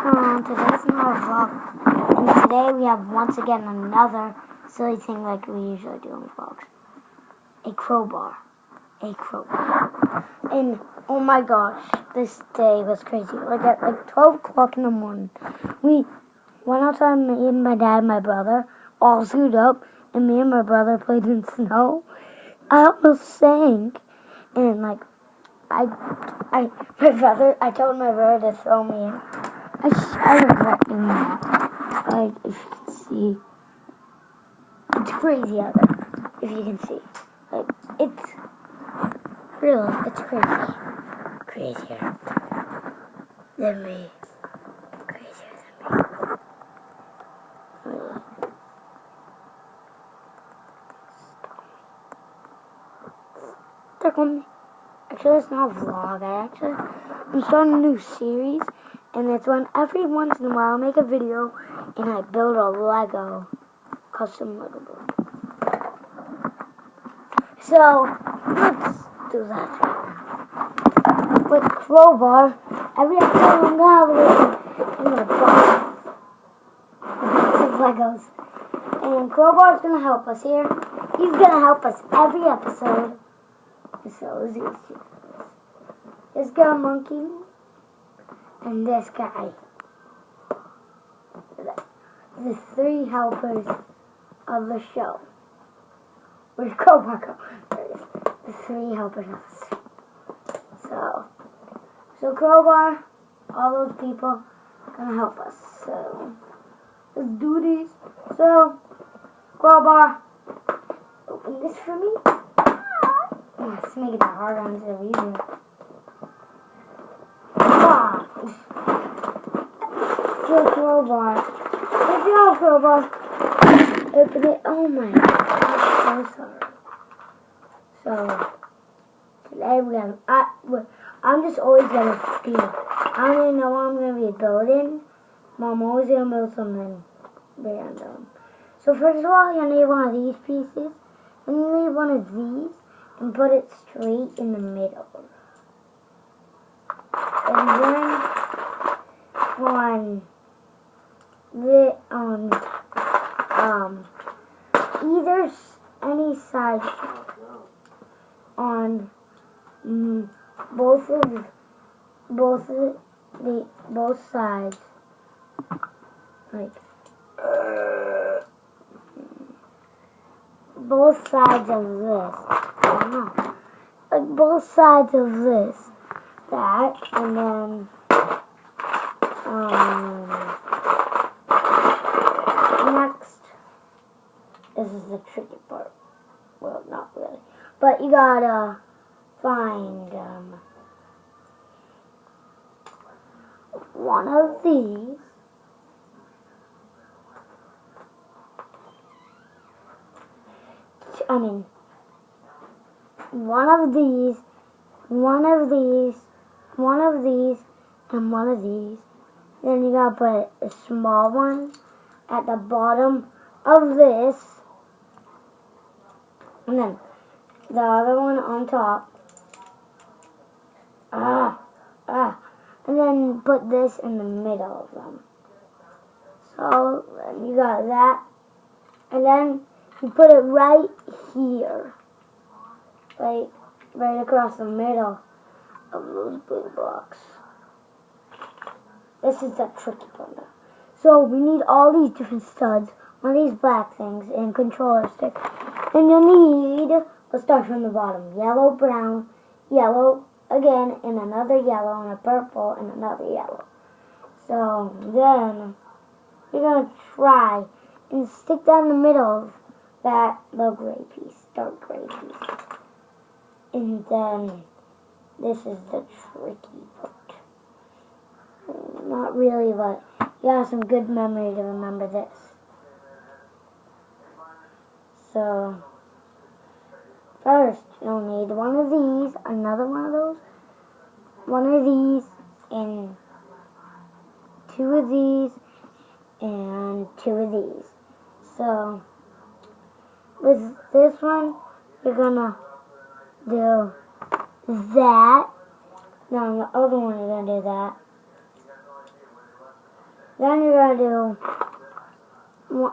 Today's not a vlog, and today we have once again another silly thing like we usually do in vlogs. A crowbar. And oh my gosh, this day was crazy. Like at 12 o'clock in the morning, we went outside, me and my dad and my brother, all suited up, and me and my brother played in snow. I almost sank, and I told my brother to throw me in. I regret doing that. If you can see, it's crazy out there. If you can see, it's crazy, crazier than me, Really. Stuck on me. Actually, it's not a vlog. I'm starting a new series, and it's when every once in a while I make a video and I build a Lego, custom Lego build. So, let's do that right now. With crowbar, every episode I'm going to buy some Legos. And crowbar's going to help us here. He's going to help us every episode. So, this guy monkey and this guy. The three helpers of the show. Where's crowbar go? There it is. The three helpers of the show. So crowbar, all those people gonna help us. So let's do this. So crowbar, open this for me. Let's make it harder instead of easier. So crowbar. Good job, crowbar. Open it. Oh my God, I'm so sorry. So today I'm just always gonna be. I don't even know what I'm gonna be building. Mom always gonna build something random. So first of all, you're gonna need one of these pieces, and you need one of these, and put it straight in the middle. And then either any side on both sides, both sides of this. I don't know. Both sides of this, that, and then next, this is the tricky part. Well, not really, but you gotta find one of these. One of these, and one of these. Then you gotta put a small one at the bottom of this, and then the other one on top. And then put this in the middle of them. So you got that, and then you put it right here, right across the middle of those blue blocks. This is the tricky part now. So we need all these different studs, one of these black things, and controller stick. And you need, let's start from the bottom, yellow, brown, yellow again, and another yellow, and a purple, and another yellow. So then you're going to try and stick down the middle of that little gray piece, dark gray piece. And then this is the tricky part. Not really, but you have some good memory to remember this. So first, you'll need one of these, another one of those, one of these, and two of these, and two of these. So with this one, you're gonna do that. Now on the other one, you're gonna do that. Then you're going to do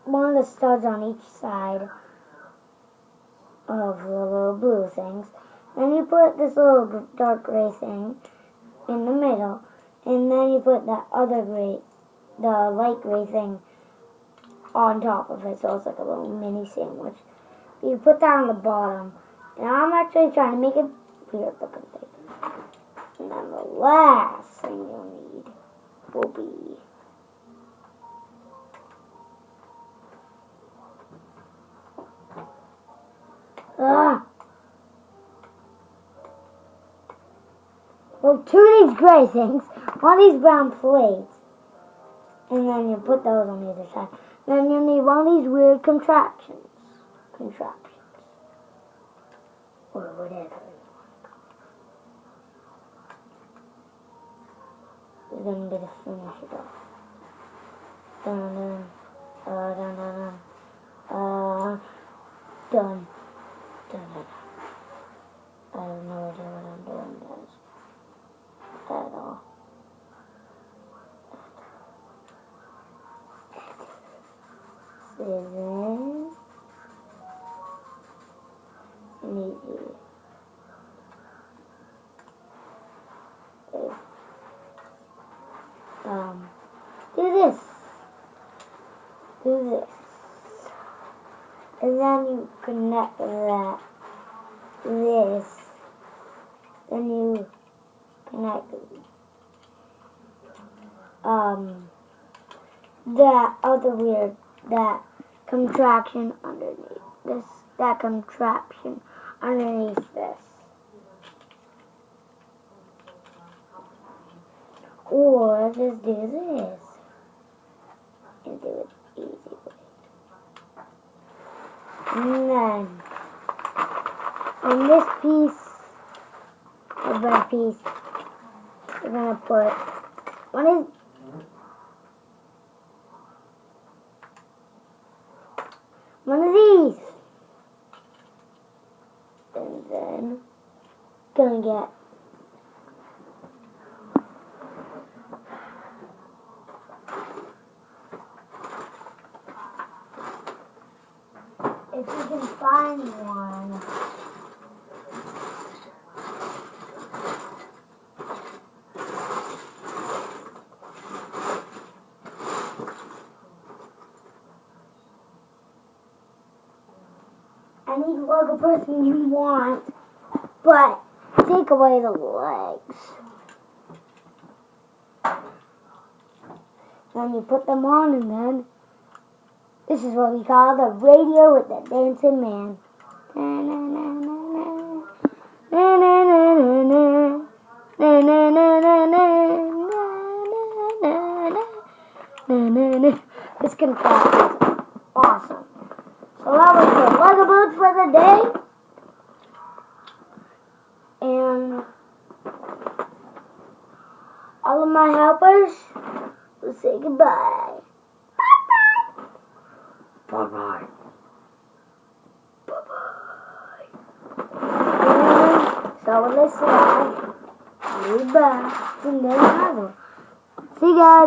one of the studs on each side of the little blue things. Then you put this little dark gray thing in the middle, and then you put that other gray, the light gray thing on top of it, so it's like a little mini sandwich. You put that on the bottom, and I'm actually trying to make a weird looking thing. And then the last thing you'll need will be well, two of these gray things, one of these brown plates, and then you put those on the other side. Then you need one of these weird contraptions, or whatever. You're going to finish it off. Dun, dun, dun, dun, dun, done. Dun, dun. I have no idea what I'm doing, guys. At all. Scissors. Neatly. Do this, and then you connect that, this, then you connect, that contraption underneath, that contraption underneath this. Or just do this, and do it easy way. And then, on this piece, the red piece, we're going to put one of these. And then, going to get if you can find one. Any Lego person you want, but take away the legs. Then you put them on, and then this is what we call the radio with the dancing man. This contraption is awesome. So that was the Lego Boots for the day. And all of my helpers will say goodbye. Bye-bye. Bye-bye. So let's say goodbye. See you guys.